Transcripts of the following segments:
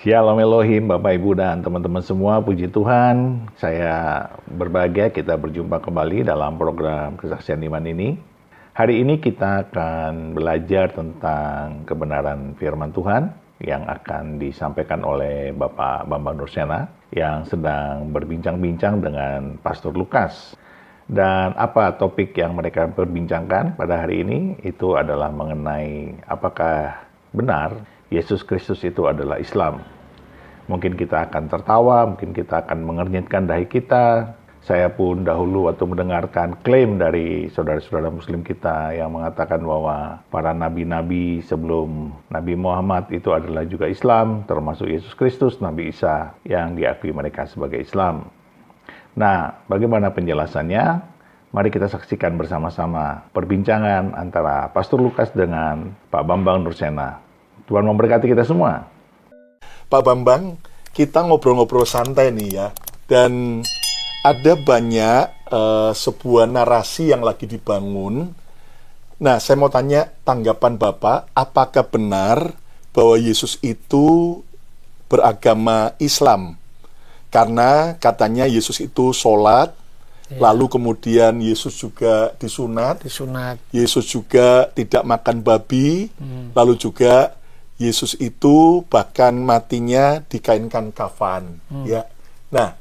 Shalom Elohim, Bapak Ibu dan teman-teman semua, puji Tuhan. Saya berbahagia kita berjumpa kembali dalam program Kesaksian Iman ini. Hari ini kita akan belajar tentang kebenaran firman Tuhan yang akan disampaikan oleh Bapak Bambang Nursena yang sedang berbincang-bincang dengan Pastor Lukas. Dan apa topik yang mereka perbincangkan pada hari ini itu adalah mengenai apakah benar Yesus Kristus itu adalah Islam. Mungkin kita akan tertawa, mungkin kita akan mengernyitkan dahi kita. Saya pun dahulu waktu mendengarkan klaim dari saudara-saudara muslim kita yang mengatakan bahwa para nabi-nabi sebelum Nabi Muhammad itu adalah juga Islam, termasuk Yesus Kristus, Nabi Isa yang diakui mereka sebagai Islam. Nah, bagaimana penjelasannya? Mari kita saksikan bersama-sama perbincangan antara Pastor Lukas dengan Pak Bambang Nursena. Tuhan memberkati kita semua. Pak Bambang, kita ngobrol-ngobrol santai nih ya. Dan ada banyak sebuah narasi yang lagi dibangun. Nah, saya mau tanya tanggapan Bapak, apakah benar bahwa Yesus itu beragama Islam? Karena katanya Yesus itu sholat, lalu kemudian Yesus juga disunat. Yesus juga tidak makan babi, lalu juga Yesus itu bahkan matinya dikainkan kafan. Ya. Nah,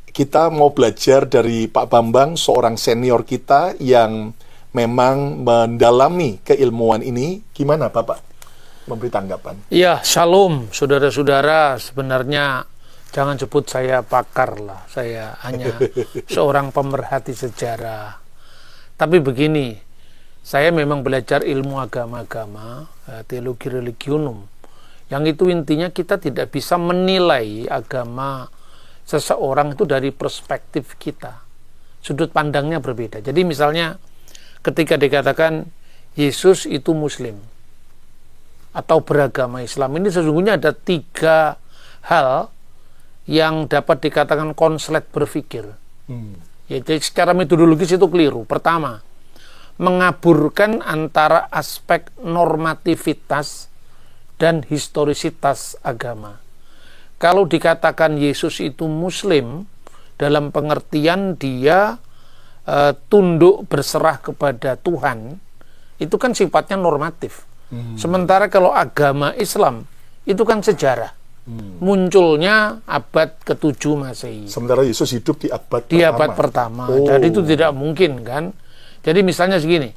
kita mau belajar dari Pak Bambang, seorang senior kita yang memang mendalami keilmuan ini. Gimana Bapak memberi tanggapan? Ya, shalom saudara-saudara. Sebenarnya jangan sebut saya pakar lah. Saya hanya seorang pemerhati sejarah. Tapi begini, saya memang belajar ilmu agama-agama, teologi religionum, yang itu intinya kita tidak bisa menilai agama seseorang itu dari perspektif kita. Sudut pandangnya berbeda. Jadi misalnya ketika dikatakan Yesus itu Muslim atau beragama Islam, ini sesungguhnya ada 3 hal yang dapat dikatakan konslet berpikir. Jadi secara metodologis itu keliru. Pertama, mengaburkan antara aspek normativitas dan historisitas agama. Kalau dikatakan Yesus itu Muslim, dalam pengertian dia tunduk berserah kepada Tuhan, itu kan sifatnya normatif. Sementara kalau agama Islam, itu kan sejarah. Munculnya abad ke-7 Masehi. Sementara Yesus hidup di abad pertama. Jadi itu tidak mungkin kan. Jadi misalnya segini,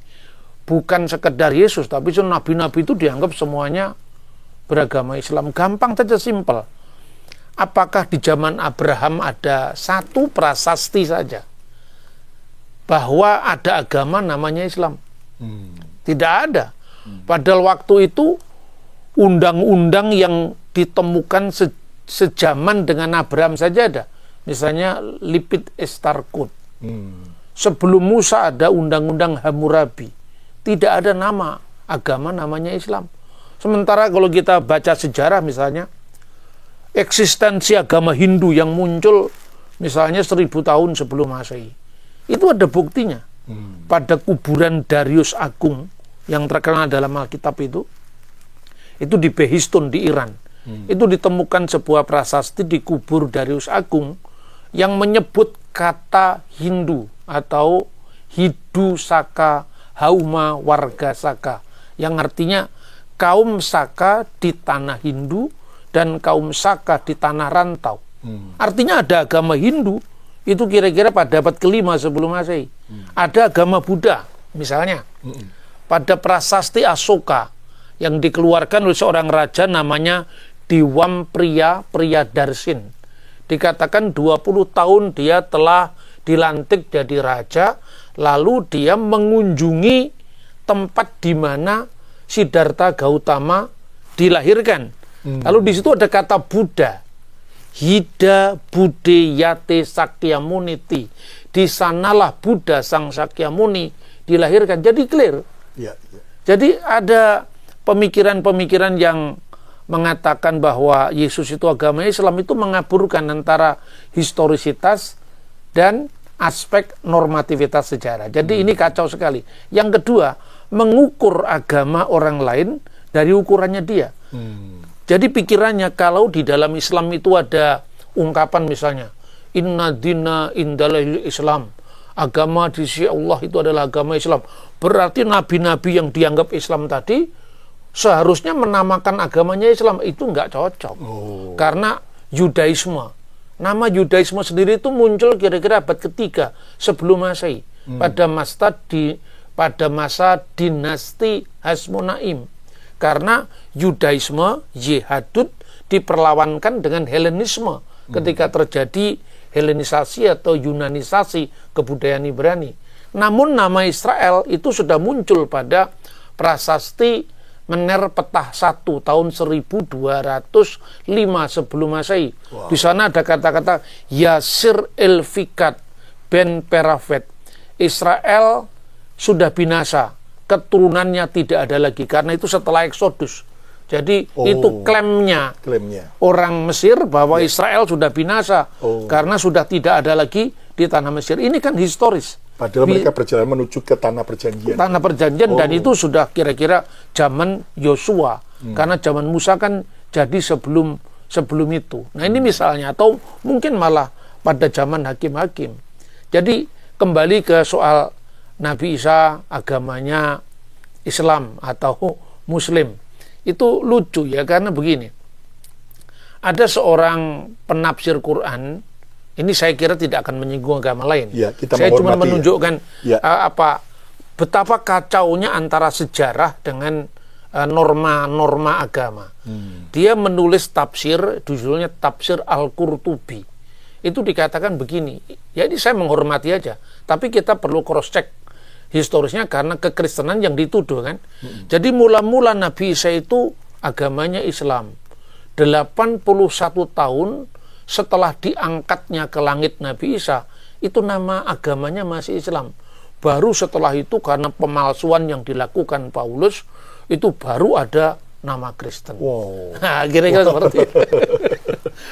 bukan sekedar Yesus, tapi nabi-nabi itu dianggap semuanya beragama Islam. Gampang saja, simpel. Apakah di zaman Abraham ada satu prasasti saja bahwa ada agama namanya Islam? Tidak ada. Padahal waktu itu undang-undang yang ditemukan sejaman dengan Abraham saja ada. Misalnya Lipit Estarkut. Sebelum Musa ada undang-undang Hammurabi. Tidak ada nama agama namanya Islam. Sementara kalau kita baca sejarah misalnya, eksistensi agama Hindu yang muncul misalnya 1000 tahun sebelum Masehi. Itu ada buktinya. Pada kuburan Darius Agung yang terkenal dalam Alkitab itu di Behistun di Iran. Itu ditemukan sebuah prasasti di kubur Darius Agung yang menyebut kata Hindu atau Hidu Saka Hauma Warga Saka, yang artinya kaum Saka di tanah Hindu dan kaum Saka di tanah rantau. Artinya ada agama Hindu itu kira-kira pada abad ke-5 sebelum Masehi. Ada agama Buddha misalnya. Pada prasasti Asoka yang dikeluarkan oleh seorang raja namanya Diwam Priyadarsin. Dikatakan 20 tahun dia telah dilantik jadi raja, lalu dia mengunjungi tempat di mana Siddhartha Gautama dilahirkan. Lalu di situ ada kata Buddha. Hida Bude Yate Sakyamuniti. Di sanalah Buddha Sang Sakyamuni dilahirkan. Jadi clear. Jadi ada pemikiran-pemikiran yang mengatakan bahwa Yesus itu agama Islam, itu mengaburkan antara historisitas dan aspek normativitas sejarah. Jadi ini kacau sekali. Yang kedua, mengukur agama orang lain dari ukurannya dia. Jadi pikirannya kalau di dalam Islam itu ada ungkapan misalnya, inna dina indalil Islam, agama di sisi Allah itu adalah agama Islam. Berarti nabi-nabi yang dianggap Islam tadi seharusnya menamakan agamanya Islam. Itu nggak cocok. Karena Yudaisme, nama Yudaisme sendiri itu muncul kira-kira abad ketiga sebelum Masehi. Pada masa dinasti Hasmonaim. Karena Yudaisme, Yehudut, diperlawankan dengan Helenisme ketika terjadi Helenisasi atau Yunanisasi kebudayaan Ibrani. Namun nama Israel itu sudah muncul pada prasasti Mener Petah 1 tahun 1205 sebelum Masehi. Di sana ada kata-kata Yasir el-Fikat ben Perafet. Israel sudah binasa, keturunannya tidak ada lagi, karena itu setelah Eksodus. Jadi itu klaimnya orang Mesir bahwa Israel sudah binasa karena sudah tidak ada lagi di tanah Mesir. Ini kan historis. Padahal mereka berjalan menuju ke tanah perjanjian. Tanah perjanjian, dan itu sudah kira-kira zaman Yosua. Karena zaman Musa kan jadi sebelum itu. Nah ini misalnya, atau mungkin malah pada zaman hakim-hakim. Jadi kembali ke soal Nabi Isa agamanya Islam atau Muslim. Itu lucu ya, karena begini. Ada seorang penafsir Quran, ini saya kira tidak akan menyinggung agama lain. Ya, saya cuma menunjukkan betapa kacaunya antara sejarah dengan norma-norma agama. Dia menulis tafsir, judulnya Tafsir Al-Qurtubi. Itu dikatakan begini, jadi saya menghormati aja, tapi kita perlu cross check historisnya karena kekristenan yang dituduh kan. Jadi mula-mula Nabi Isa itu agamanya Islam. 81 tahun setelah diangkatnya ke langit Nabi Isa, itu nama agamanya masih Islam. Baru setelah itu karena pemalsuan yang dilakukan Paulus, itu baru ada nama Kristen. Nah, kira-kira seperti itu.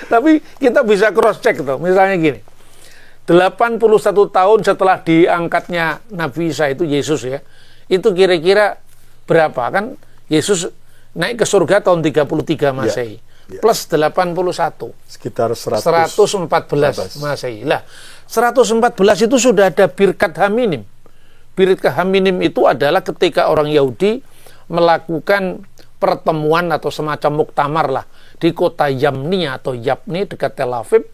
Tapi kita bisa cross check tuh. Misalnya gini. 81 tahun setelah diangkatnya Nabi Isa itu, Yesus ya, itu kira-kira berapa? Kan Yesus naik ke surga tahun 33 Masehi, plus 81 sekitar 114 Masehi. Lah 114 itu sudah ada birkat haminim. Birkat haminim itu adalah ketika orang Yahudi melakukan pertemuan atau semacam muktamar lah di kota Yamni atau Yapni dekat Tel Aviv.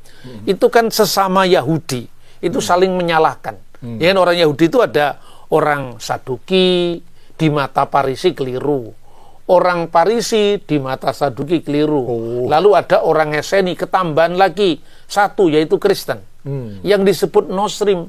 Itu kan sesama Yahudi itu saling menyalahkan. Ya, orang Yahudi itu ada orang Saduki, di mata Parisi keliru, orang Parisi di mata Saduki keliru. Lalu ada orang Eseni, ketambahan lagi satu, yaitu Kristen yang disebut Nosrim.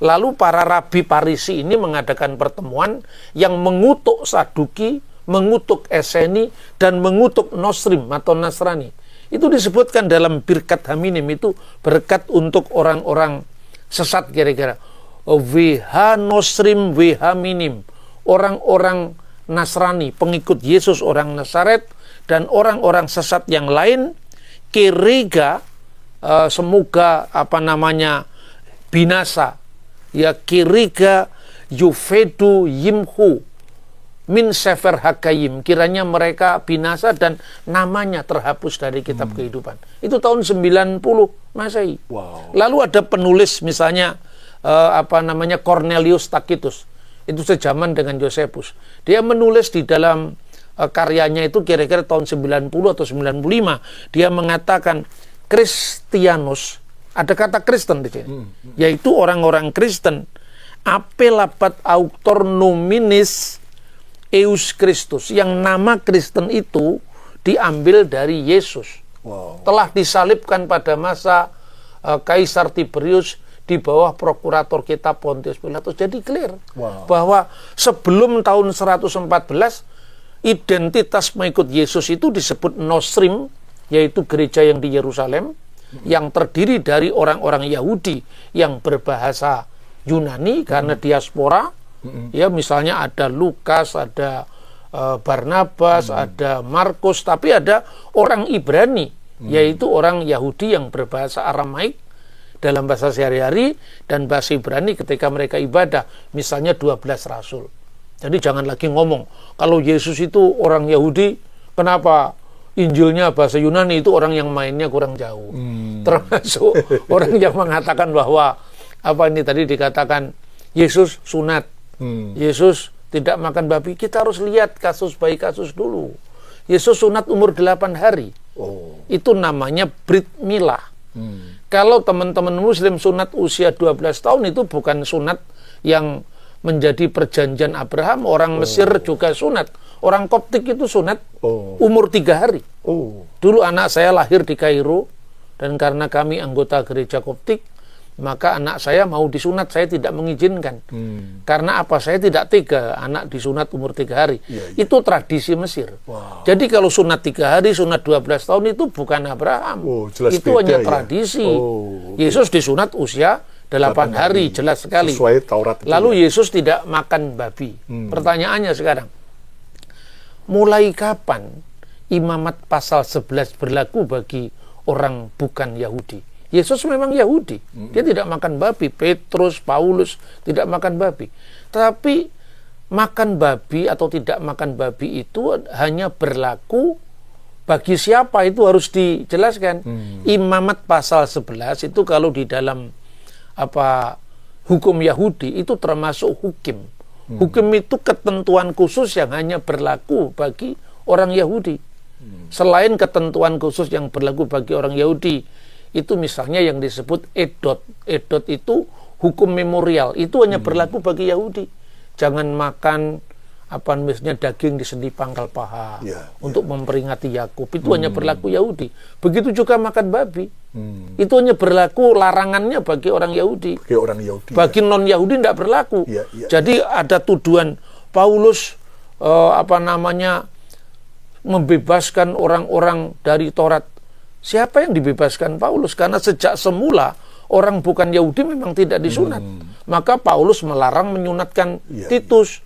Lalu para rabi Parisi ini mengadakan pertemuan yang mengutuk Saduki, mengutuk Eseni, dan mengutuk Nosrim atau Nasrani. Itu disebutkan dalam birkat haminim, itu berkat untuk orang-orang sesat kira-kira. WH Nosrim WH minim, orang-orang Nasrani, pengikut Yesus orang Nazaret, dan orang-orang sesat yang lain, kiriga semoga binasa. Ya, kiriga yufedu yimhu min sefer hakayim, kiranya mereka binasa dan namanya terhapus dari kitab kehidupan. Itu tahun 90 Masehi. Lalu ada penulis misalnya Cornelius Tacitus, itu sejaman dengan Josephus. Dia menulis di dalam karyanya itu kira-kira tahun 90 atau 95, dia mengatakan Kristianus, ada kata Kristen di sini, yaitu orang-orang Kristen, apelabat auctor nominis Eus Kristus, yang nama Kristen itu diambil dari Yesus. Telah disalibkan pada masa Kaisar Tiberius di bawah prokurator kita Pontius Pilatus. Jadi clear bahwa sebelum tahun 114 identitas pengikut Yesus itu disebut Nosrim, yaitu gereja yang di Yerusalem, yang terdiri dari orang-orang Yahudi yang berbahasa Yunani karena diaspora. Ya, misalnya ada Lukas, ada Barnabas, ada Markus, tapi ada orang Ibrani, yaitu orang Yahudi yang berbahasa Aramaik dalam bahasa sehari-hari dan bahasa Ibrani ketika mereka ibadah, misalnya 12 rasul. Jadi jangan lagi ngomong kalau Yesus itu orang Yahudi, kenapa Injilnya bahasa Yunani, itu orang yang mainnya kurang jauh. Termasuk orang yang mengatakan bahwa apa ini tadi dikatakan Yesus sunat, Yesus tidak makan babi. Kita harus lihat kasus by kasus dulu. Yesus sunat umur 8 hari. Itu namanya Brit Milah. Kalau teman-teman Muslim sunat usia 12 tahun, itu bukan sunat yang menjadi perjanjian Abraham. Orang Mesir juga sunat. Orang Koptik itu sunat umur 3 hari. Dulu anak saya lahir di Kairo, dan karena kami anggota gereja Koptik, maka anak saya mau disunat, saya tidak mengizinkan. Karena apa? Saya tidak tega anak disunat umur 3 hari. Itu tradisi Mesir. Jadi kalau sunat 3 hari, sunat 12 tahun itu bukan Abraham. Itu hanya tradisi. Yesus disunat usia 8 hari, jelas sekali. Sesuai Taurat itu. Lalu Yesus tidak makan babi. Pertanyaannya sekarang, mulai kapan imamat pasal 11 berlaku bagi orang bukan Yahudi? Yesus memang Yahudi, dia tidak makan babi. Petrus, Paulus tidak makan babi. Tapi makan babi atau tidak makan babi itu hanya berlaku bagi siapa, itu harus dijelaskan. Imamat pasal 11 itu kalau di dalam hukum Yahudi itu termasuk hukim. Hukum itu ketentuan khusus yang hanya berlaku bagi orang Yahudi. Selain ketentuan khusus yang berlaku bagi orang Yahudi, itu misalnya yang disebut edot. Edot itu hukum memorial, itu hanya berlaku bagi Yahudi. Jangan makan misalnya daging di sendi pangkal paha untuk memperingati Yakub, itu hanya berlaku Yahudi. Begitu juga makan babi. Itu hanya berlaku larangannya bagi orang Yahudi. Bagi non Yahudi tidak berlaku. Jadi ada tuduhan Paulus membebaskan orang-orang dari Taurat. Siapa yang dibebaskan Paulus? Karena sejak semula orang bukan Yahudi memang tidak disunat. Maka Paulus melarang menyunatkan Titus.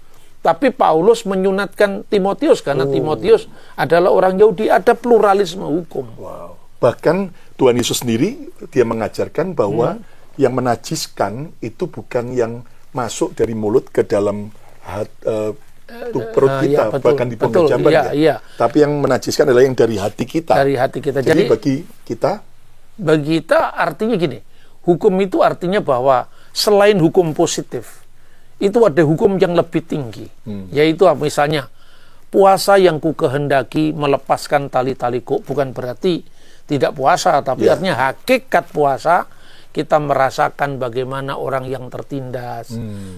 Tapi Paulus menyunatkan Timotius karena Timotius adalah orang Yahudi. Ada pluralisme hukum. Bahkan Tuhan Yesus sendiri, dia mengajarkan bahwa yang menajiskan itu bukan yang masuk dari mulut ke dalam perut kita, bahkan di pondok jamban. Tapi yang menajiskan adalah yang dari hati kita. Dari hati kita. Jadi bagi kita artinya gini, hukum itu artinya bahwa selain hukum positif, itu ada hukum yang lebih tinggi, yaitu misalnya puasa yang ku kehendaki melepaskan tali-taliku, bukan berarti tidak puasa, tapi artinya hakikat puasa kita merasakan bagaimana orang yang tertindas,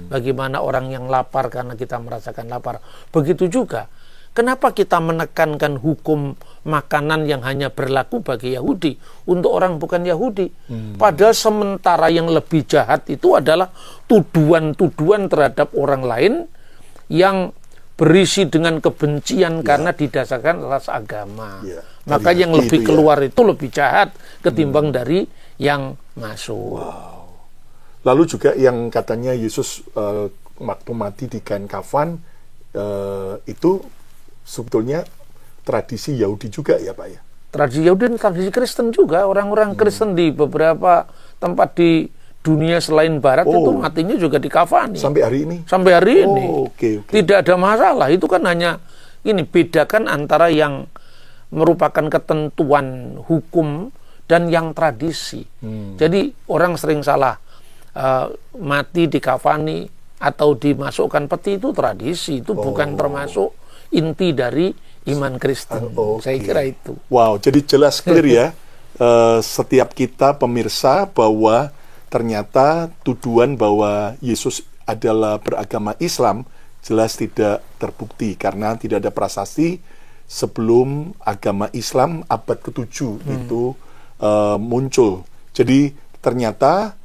bagaimana orang yang lapar karena kita merasakan lapar. Begitu juga, kenapa kita menekankan hukum makanan yang hanya berlaku bagi Yahudi untuk orang bukan Yahudi? Padahal sementara yang lebih jahat itu adalah tuduhan-tuduhan terhadap orang lain yang berisi dengan kebencian karena didasarkan atas agama. Maka yang lebih keluar itu lebih jahat ketimbang dari yang masuk. Lalu juga yang katanya Yesus waktu mati di kain kafan, itu sebetulnya tradisi Yahudi juga ya Pak ya? Tradisi Yahudi dan tradisi Kristen juga. Orang-orang Kristen di beberapa tempat di dunia selain Barat itu matinya juga dikafani. Sampai hari ini? Sampai hari ini. Okay. Tidak ada masalah. Itu kan hanya bedakan antara yang merupakan ketentuan hukum dan yang tradisi. Jadi orang sering salah, mati dikafani atau dimasukkan peti itu tradisi, itu bukan termasuk inti dari iman Kristen. Saya kira itu. Wow, jadi jelas clear ya, setiap kita pemirsa, bahwa ternyata tuduhan bahwa Yesus adalah beragama Islam jelas tidak terbukti karena tidak ada prasasti sebelum agama Islam abad ke-7 itu muncul. Jadi ternyata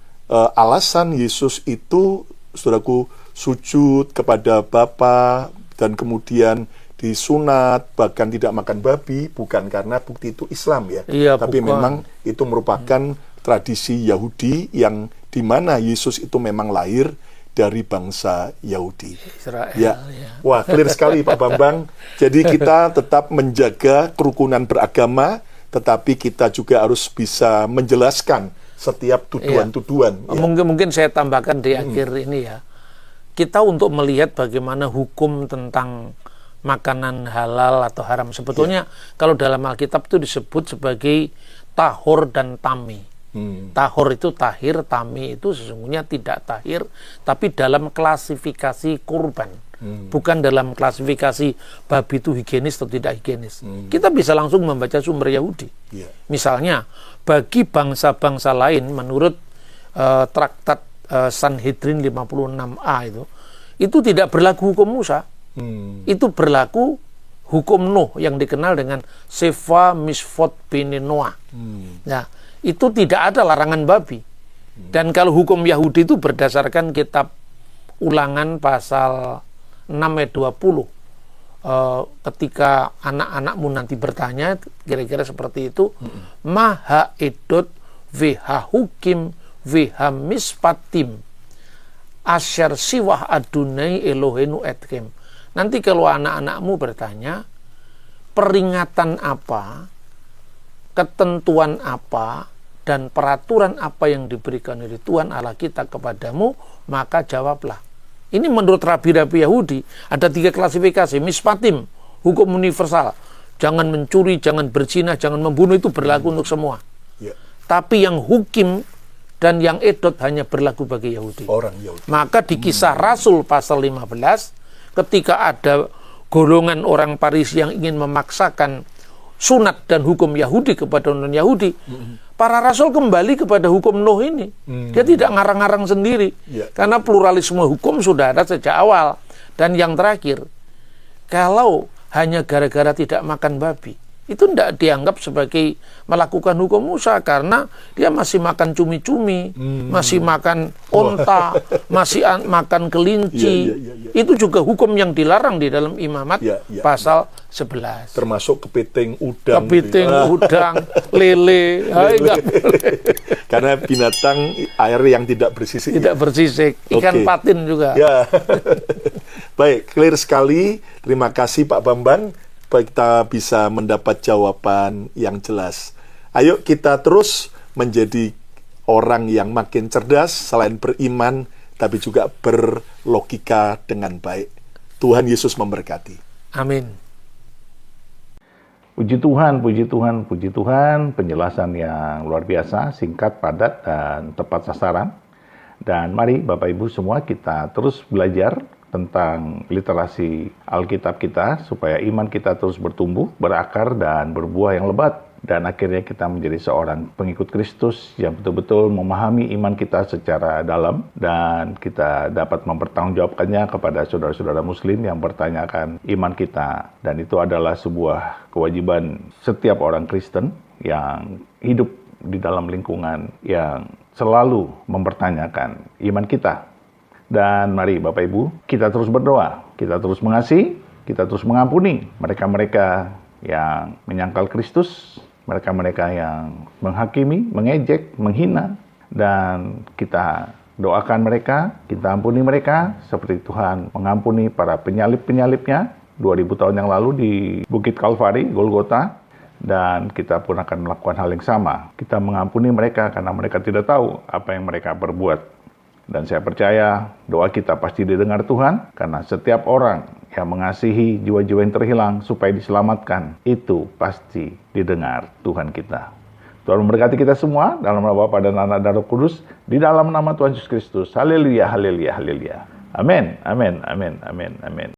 alasan Yesus itu, saudaraku, sujud kepada Bapa dan kemudian disunat, bahkan tidak makan babi, bukan karena bukti itu Islam ya, tapi bukan. Memang itu merupakan tradisi Yahudi yang dimana Yesus itu memang lahir dari bangsa Yahudi. Israel, ya. Wah, clear sekali Pak Bambang. Jadi kita tetap menjaga kerukunan beragama, tetapi kita juga harus bisa menjelaskan setiap tuduhan-tuduhan. Ya. Mungkin saya tambahkan di akhir ini ya. Kita untuk melihat bagaimana hukum tentang makanan halal atau haram. Sebetulnya kalau dalam Alkitab itu disebut sebagai tahor dan tami. Tahor itu tahir, tami itu sesungguhnya tidak tahir, tapi dalam klasifikasi kurban. Bukan dalam klasifikasi babi itu higienis atau tidak higienis. Kita bisa langsung membaca sumber Yahudi. Misalnya, bagi bangsa-bangsa lain menurut traktat Sanhedrin 56a itu tidak berlaku hukum Musa. Itu berlaku hukum Nuh yang dikenal dengan Sefa Misfot Bene Noah. Nah, itu tidak ada larangan babi. Dan kalau hukum Yahudi itu berdasarkan kitab Ulangan pasal 6 ayat 20. Ketika anak-anakmu nanti bertanya, kira-kira seperti itu, maha edot veha hukim veha mispatim asyar siwah adunai elohenu etkem. Nanti kalau anak-anakmu bertanya, peringatan apa, ketentuan apa, dan peraturan apa yang diberikan oleh Tuhan Allah kita kepadamu, maka jawablah. Ini menurut rabi-rabi Yahudi, ada 3 klasifikasi. Mispatim, hukum universal. Jangan mencuri, jangan berzina, jangan membunuh, itu berlaku untuk semua. Tapi yang hukim dan yang edot hanya berlaku bagi Yahudi. Orang Yahudi. Maka di Kisah Rasul pasal 15, ketika ada golongan orang Farisi yang ingin memaksakan sunat dan hukum Yahudi kepada non-Yahudi, para rasul kembali kepada hukum Nuh ini. Dia tidak ngarang-ngarang sendiri. Karena pluralisme hukum sudah ada sejak awal. Dan yang terakhir, kalau hanya gara-gara tidak makan babi, itu tidak dianggap sebagai melakukan hukum Musa, karena dia masih makan cumi-cumi, masih makan onta, masih makan kelinci. Itu juga hukum yang dilarang di dalam Imamat pasal 11. Termasuk kepiting, udang. Kepiting, udang, lele. Enggak boleh. Karena binatang air yang tidak bersisik. Tidak bersisik. Ikan patin juga. Ya. Baik, clear sekali. Terima kasih Pak Bambang. Kita bisa mendapat jawaban yang jelas. Ayo kita terus menjadi orang yang makin cerdas, selain beriman, tapi juga berlogika dengan baik. Tuhan Yesus memberkati. Amin. Puji Tuhan, puji Tuhan, puji Tuhan. Penjelasan yang luar biasa, singkat, padat, dan tepat sasaran. Dan mari Bapak Ibu semua kita terus belajar tentang literasi Alkitab kita, supaya iman kita terus bertumbuh, berakar, dan berbuah yang lebat. Dan akhirnya kita menjadi seorang pengikut Kristus yang betul-betul memahami iman kita secara dalam, dan kita dapat mempertanggungjawabkannya kepada saudara-saudara muslim yang bertanyakan iman kita. Dan itu adalah sebuah kewajiban setiap orang Kristen yang hidup di dalam lingkungan yang selalu mempertanyakan iman kita. Dan mari Bapak Ibu, kita terus berdoa, kita terus mengasihi, kita terus mengampuni mereka-mereka yang menyangkal Kristus, mereka-mereka yang menghakimi, mengejek, menghina, dan kita doakan mereka, kita ampuni mereka, seperti Tuhan mengampuni para penyalib-penyalibnya 2000 tahun yang lalu di Bukit Kalvari, Golgota, dan kita pun akan melakukan hal yang sama. Kita mengampuni mereka karena mereka tidak tahu apa yang mereka perbuat. Dan saya percaya doa kita pasti didengar Tuhan, karena setiap orang yang mengasihi jiwa-jiwa yang terhilang supaya diselamatkan, itu pasti didengar Tuhan kita. Tuhan memberkati kita semua dalam nama Bapa dan Anak dan Roh Kudus, di dalam nama Tuhan Yesus Kristus. Haleluya, haleluya, haleluya. Amin, amin, amin, amin, amin.